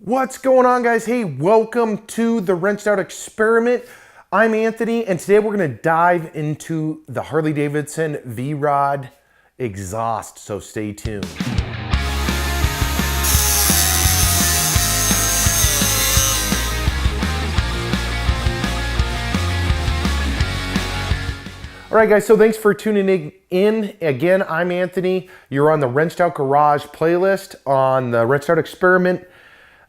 What's going on, guys? Hey, welcome to the Wrenched Out Experiment. I'm Anthony, and today we're going to dive into the Harley Davidson V-Rod exhaust, so stay tuned. All right, guys, so thanks for tuning in. Again, I'm Anthony. You're on the Wrenched Out Garage playlist on the Wrenched Out Experiment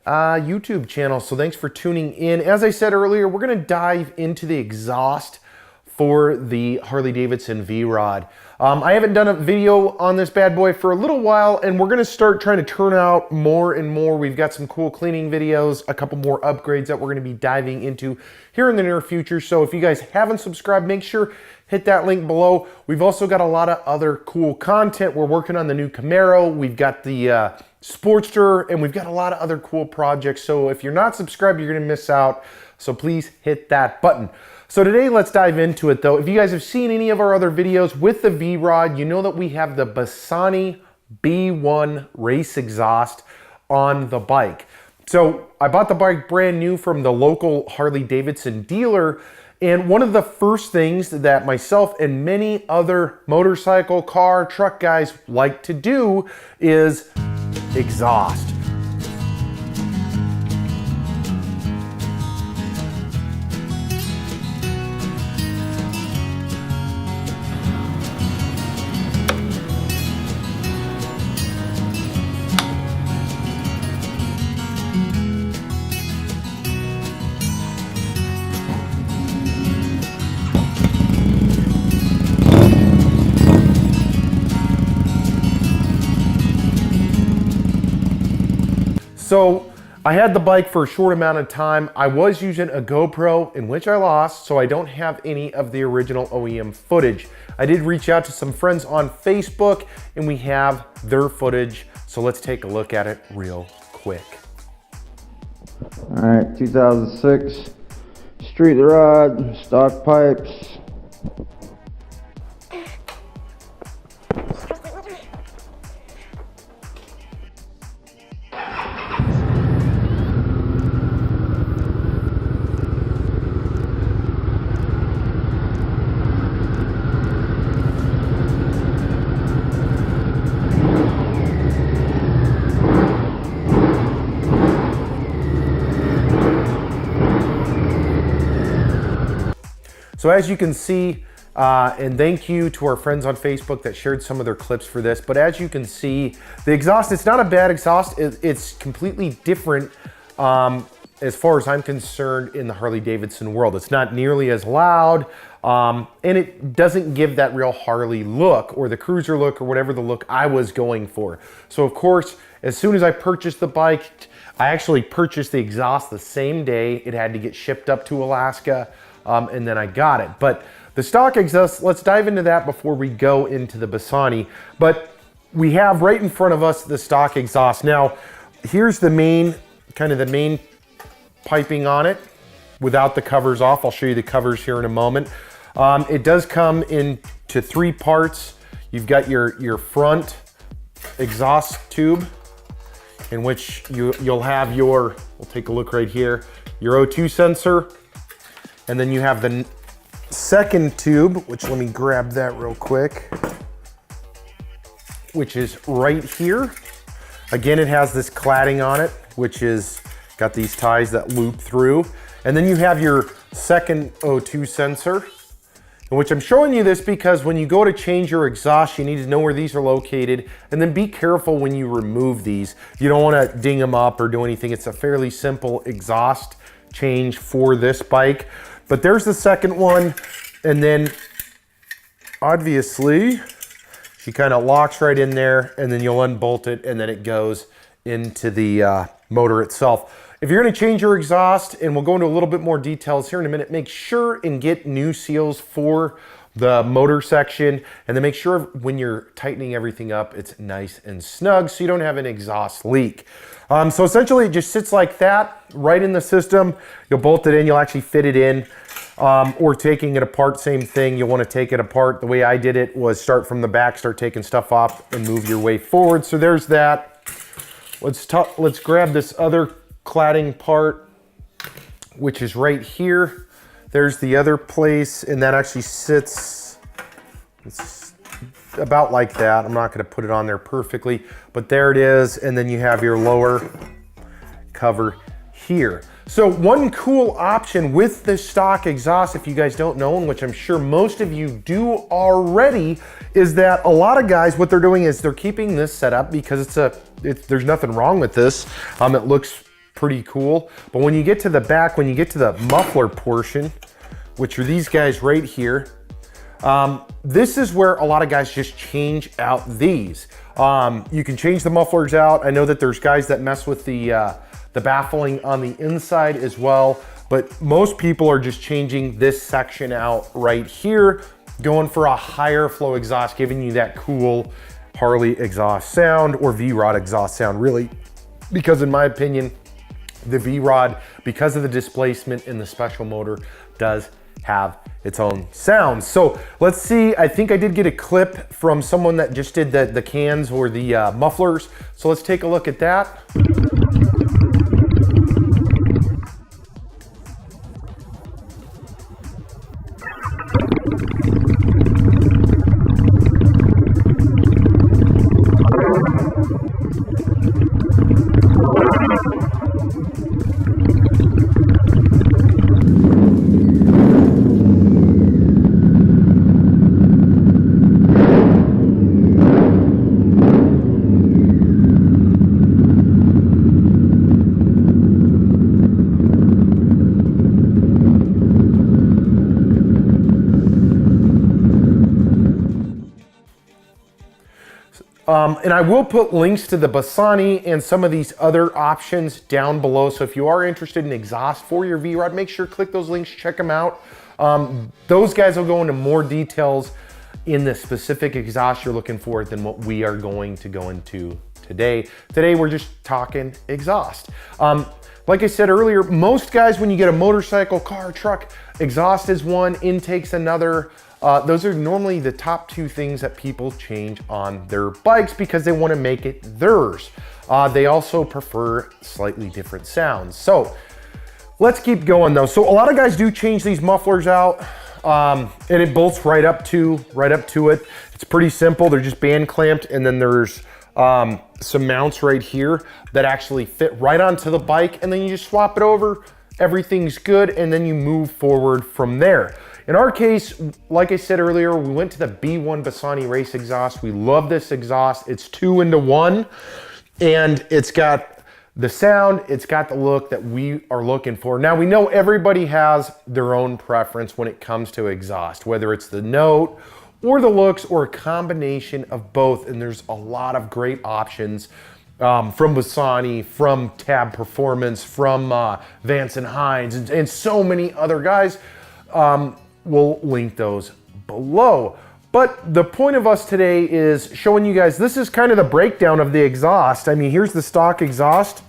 YouTube channel, so thanks for tuning in. As I said earlier, we're going to dive into the exhaust for the Harley Davidson V-Rod. I haven't done a video on this bad boy for a little while, and we're going to start trying to turn out more and more. We've got some cool cleaning videos, a couple more upgrades that we're going to be diving into here in the near future. So if you guys haven't subscribed, make sure hit that link below. We've also got a lot of other cool content. We're working on the new Camaro. We've got the Sportster, and we've got a lot of other cool projects. So if you're not subscribed, you're gonna miss out. So please hit that button. So today, let's dive into it though. If you guys have seen any of our other videos with the V-Rod, you know that we have the Bassani B1 race exhaust on the bike. So I bought the bike brand new from the local Harley Davidson dealer. And one of the first things that myself and many other motorcycle, car, truck guys like to do is exhaust. So I had the bike for a short amount of time. I was using a GoPro, in which I lost, so I don't have any of the original OEM footage. I did reach out to some friends on Facebook, and we have their footage. So let's take a look at it real quick. All right, 2006 street rod, stock pipes. So as you can see, and thank you to our friends on Facebook that shared some of their clips for this, but as you can see, the exhaust, it's not a bad exhaust. It's completely different as far as I'm concerned in the Harley Davidson world. It's not nearly as loud, and it doesn't give that real Harley look or the cruiser look or whatever the look I was going for. So of course, as soon as I purchased the bike, I actually purchased the exhaust the same day. It had to get shipped up to Alaska. And then I got it. But the stock exhaust, let's dive into that before we go into the Bassani. But we have right in front of us the stock exhaust. Now, here's the main, kind of the main piping on it without the covers off. I'll show you the covers here in a moment. It does come into three parts. You've got your front exhaust tube, in which you'll have your, we'll take a look right here, your O2 sensor. And then you have the second tube, which let me grab that real quick, which is right here. Again, it has this cladding on it, which is got these ties that loop through. And then you have your second O2 sensor, in which I'm showing you this because when you go to change your exhaust, you need to know where these are located, and then be careful when you remove these. You don't want to ding them up or do anything. It's a fairly simple exhaust change for this bike. But there's the second one, and then obviously she kind of locks right in there, and then you'll unbolt it, and then it goes into the motor itself. If you're going to change your exhaust, and we'll go into a little bit more details here in a minute, make sure and get new seals for the motor section, and then make sure when you're tightening everything up, it's nice and snug so you don't have an exhaust leak. So essentially it just sits like that right in the system. You'll bolt it in, you'll actually fit it in, or taking it apart, same thing. You'll want to take it apart. The way I did it was start from the back, start taking stuff off and move your way forward. So there's that. Let's grab this other cladding part, which is right here. There's the other place, and that actually sits, it's about like that. I'm not gonna put it on there perfectly, but there it is. And then you have your lower cover here. So one cool option with the stock exhaust, if you guys don't know, and which I'm sure most of you do already, is that a lot of guys, what they're doing is they're keeping this set up because there's nothing wrong with this. It looks pretty cool. But when you get to the back, when you get to the muffler portion, which are these guys right here, this is where a lot of guys just change out these. You can change the mufflers out. I know that there's guys that mess with the baffling on the inside as well, but most people are just changing this section out right here, going for a higher flow exhaust, giving you that cool Harley exhaust sound or V-Rod exhaust sound, really, because in my opinion, the V-Rod, because of the displacement in the special motor, does have its own sound. So let's see, I think I did get a clip from someone that just did the cans or the mufflers. So let's take a look at that. And I will put links to the Bassani and some of these other options down below. So if you are interested in exhaust for your V-Rod, make sure to click those links, check them out. Those guys will go into more details in the specific exhaust you're looking for than what we are going to go into today. Today, we're just talking exhaust. Like I said earlier, most guys, when you get a motorcycle, car, truck, exhaust is one, intake's another. Those are normally the top two things that people change on their bikes because they want to make it theirs. They also prefer slightly different sounds. So let's keep going though. So a lot of guys do change these mufflers out, and it bolts right up to it. It's pretty simple. They're just band clamped, and then there's some mounts right here that actually fit right onto the bike, and then you just swap it over. Everything's good, and then you move forward from there. In our case, like I said earlier, we went to the B1 Bassani race exhaust. We love this exhaust. It's 2-in-1, and it's got the sound, it's got the look that we are looking for. Now, we know everybody has their own preference when it comes to exhaust, whether it's the note or the looks or a combination of both, and there's a lot of great options from Bassani, from Tab Performance, from Vance Hines, and so many other guys. We'll link those below. But the point of us today is showing you guys, this is kind of the breakdown of the exhaust. I mean, here's the stock exhaust.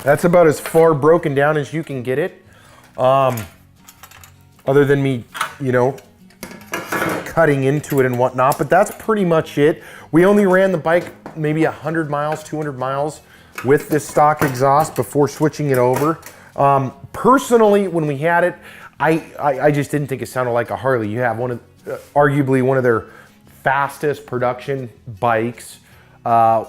That's about as far broken down as you can get it. Other than me, you know, cutting into it and whatnot, but that's pretty much it. We only ran the bike maybe 100 miles, 200 miles with this stock exhaust before switching it over. Personally, when we had it, I just didn't think it sounded like a Harley. You have arguably one of their fastest production bikes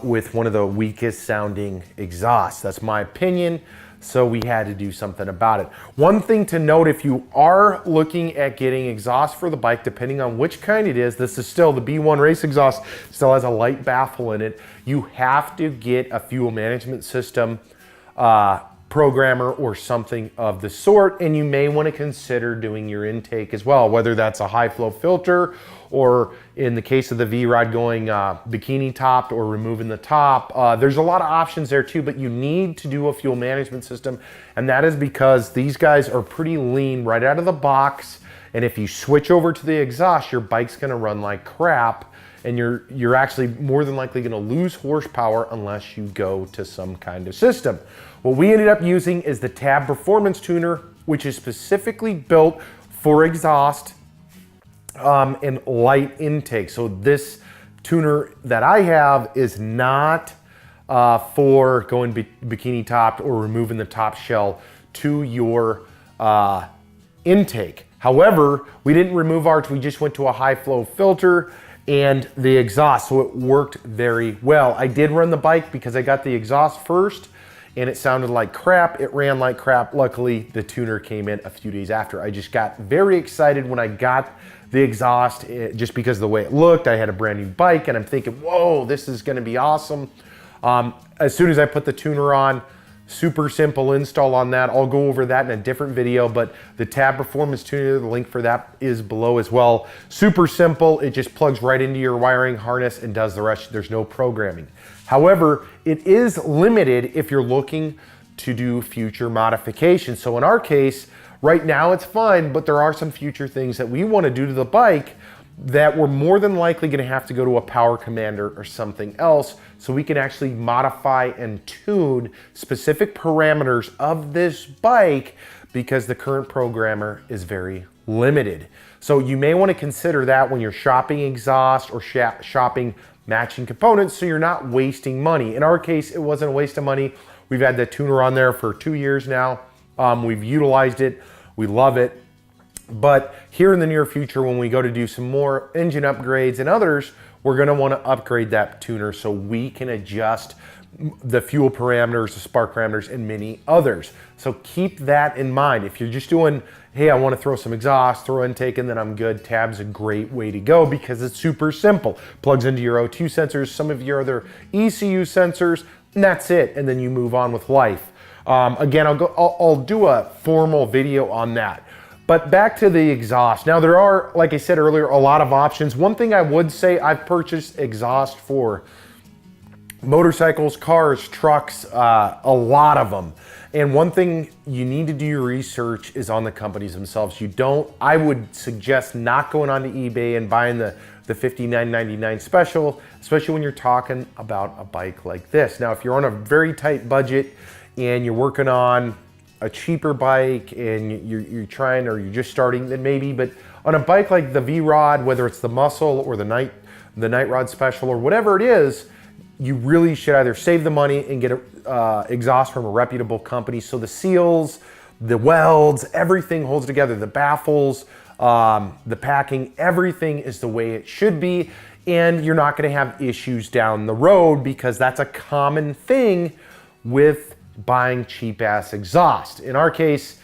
with one of the weakest sounding exhausts. That's my opinion. So we had to do something about it. One thing to note, if you are looking at getting exhaust for the bike, depending on which kind it is, this is still the B1 race exhaust, still has a light baffle in it. You have to get a fuel management system programmer or something of the sort, and you may want to consider doing your intake as well, whether that's a high flow filter or in the case of the V-Rod going bikini topped or removing the top. There's a lot of options there too, but you need to do a fuel management system, and that is because these guys are pretty lean right out of the box, and if you switch over to the exhaust, your bike's going to run like crap, and you're actually more than likely going to lose horsepower unless you go to some kind of system. What we ended up using is the Tab Performance Tuner, which is specifically built for exhaust and light intake. So this tuner that I have is not for going bikini topped or removing the top shell to your intake. However, we didn't remove ours, we just went to a high flow filter and the exhaust, so it worked very well. I did run the bike because I got the exhaust first and it sounded like crap, it ran like crap. Luckily, the tuner came in a few days after. I just got very excited when I got the exhaust, just because of the way it looked. I had a brand new bike and I'm thinking, whoa, this is gonna be awesome. As soon as I put the tuner on, super simple install on that. I'll go over that in a different video, but the tab performance tuner, the link for that is below as well. Super simple, it just plugs right into your wiring harness and does the rest. There's no programming. However, it is limited if you're looking to do future modifications. So in our case, right now it's fine, but there are some future things that we want to do to the bike that we're more than likely going to have to go to a power commander or something else, so we can actually modify and tune specific parameters of this bike, because the current programmer is very limited. So you may want to consider that when you're shopping exhaust or shopping matching components, so you're not wasting money. In our case, it wasn't a waste of money. We've had the tuner on there for 2 years now. We've utilized it. We love it. But here in the near future, when we go to do some more engine upgrades and others, we're going to want to upgrade that tuner so we can adjust the fuel parameters, the spark parameters, and many others. So keep that in mind. If you're just doing, hey, I want to throw some exhaust, throw intake, and then I'm good, tab's a great way to go because it's super simple. Plugs into your O2 sensors, some of your other ECU sensors, and that's it. And then you move on with life. Again, I'll do a formal video on that. But back to the exhaust. Now there are, like I said earlier, a lot of options. One thing I would say, I've purchased exhaust for motorcycles, cars, trucks, a lot of them. And one thing you need to do your research is on the companies themselves. I would suggest not going onto eBay and buying the $59.99 special, especially when you're talking about a bike like this. Now, if you're on a very tight budget and you're working on a cheaper bike and you're trying, or you're just starting, then maybe. But on a bike like the V-Rod, whether it's the Muscle or the Night Rod Special or whatever it is, you really should either save the money and get exhaust from a reputable company. So the seals, the welds, everything holds together. The baffles, the packing, everything is the way it should be. And you're not going to have issues down the road, because that's a common thing with buying cheap ass exhaust. In our case,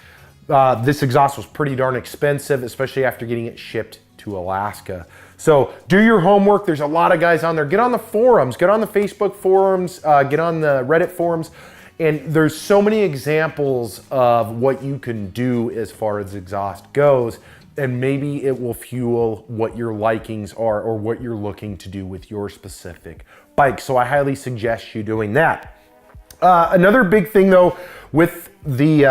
this exhaust was pretty darn expensive, especially after getting it shipped to Alaska. So do your homework. There's a lot of guys on there. Get on the forums, get on the Facebook forums, get on the Reddit forums. And there's so many examples of what you can do as far as exhaust goes. And maybe it will fuel what your likings are or what you're looking to do with your specific bike. So I highly suggest you doing that. Another big thing though with the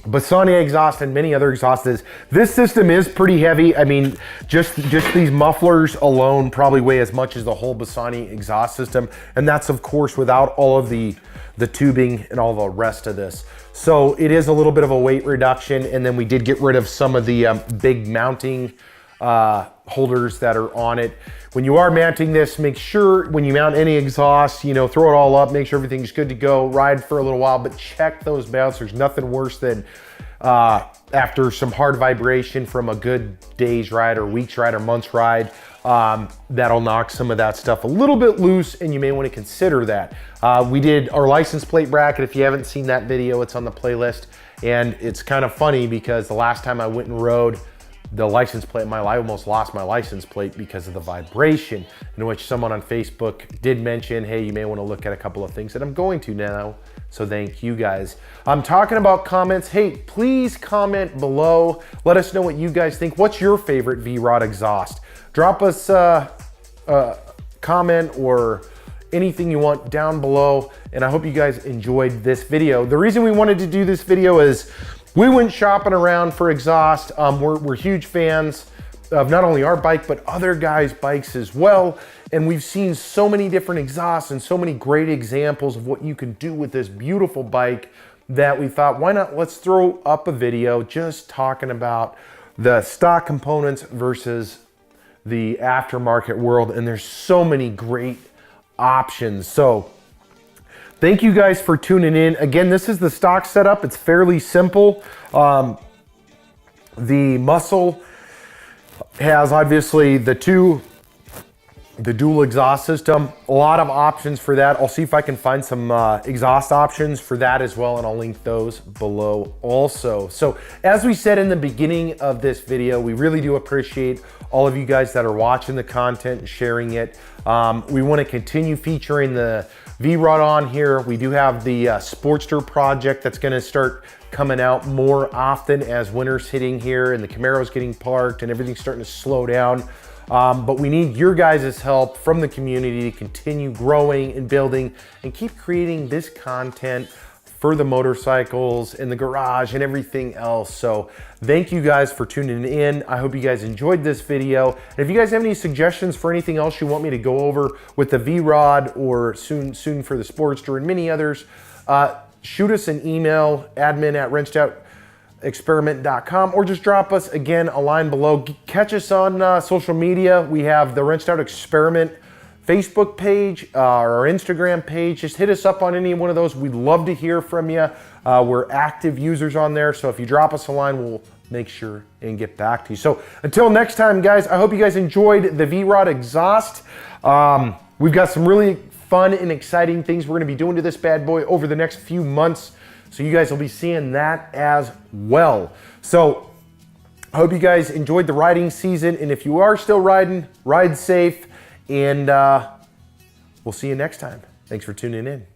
Bassani exhaust and many other exhausts is this system is pretty heavy. I mean, just these mufflers alone probably weigh as much as the whole Bassani exhaust system. And that's of course without all of the tubing and all the rest of this. So it is a little bit of a weight reduction. And then we did get rid of some of the big mounting holders that are on it. When you are mounting this, make sure when you mount any exhaust, throw it all up, make sure everything's good to go, ride for a little while, but check those mounts. There's nothing worse than after some hard vibration from a good day's ride or week's ride or month's ride, that'll knock some of that stuff a little bit loose, and you may want to consider that. We did our license plate bracket. If you haven't seen that video, it's on the playlist. And it's kind of funny because the last time I went and rode the license plate, I almost lost my license plate because of the vibration, in which someone on Facebook did mention, hey, you may want to look at a couple of things that I'm going to now. So thank you guys. I'm talking about comments. Hey, please comment below. Let us know what you guys think. What's your favorite V-Rod exhaust? Drop us a comment or anything you want down below. And I hope you guys enjoyed this video. The reason we wanted to do this video is we went shopping around for exhaust. We're huge fans of not only our bike, but other guys' bikes as well. And we've seen so many different exhausts and so many great examples of what you can do with this beautiful bike that we thought, why not, let's throw up a video just talking about the stock components versus the aftermarket world. And there's so many great options. So thank you guys for tuning in. Again, this is the stock setup. It's fairly simple. The muscle has obviously the dual exhaust system. A lot of options for that. I'll see if I can find some exhaust options for that as well, and I'll link those below also. So as we said in the beginning of this video, we really do appreciate all of you guys that are watching the content and sharing it. We want to continue featuring the V-Rod on here. We do have the Sportster project that's going to start coming out more often as winter's hitting here and the Camaro's getting parked and everything's starting to slow down. But we need your guys' help from the community to continue growing and building and keep creating this content for the motorcycles in the garage and everything else. So thank you guys for tuning in. I hope you guys enjoyed this video. And if you guys have any suggestions for anything else you want me to go over with the V-Rod or soon for the Sportster and many others, shoot us an email, admin@wrenchedoutexperiment.com, or just drop us again a line below. Catch us on social media. We have the Wrenched Out Experiment Facebook page, our Instagram page. Just hit us up on any one of those. We'd love to hear from you. We're active users on there, so if you drop us a line, we'll make sure and get back to you. So until next time, guys, I hope you guys enjoyed the V-Rod exhaust. We've got some really fun and exciting things we're going to be doing to this bad boy over the next few months, so you guys will be seeing that as well. So I hope you guys enjoyed the riding season, and if you are still riding, ride safe, and we'll see you next time. Thanks for tuning in.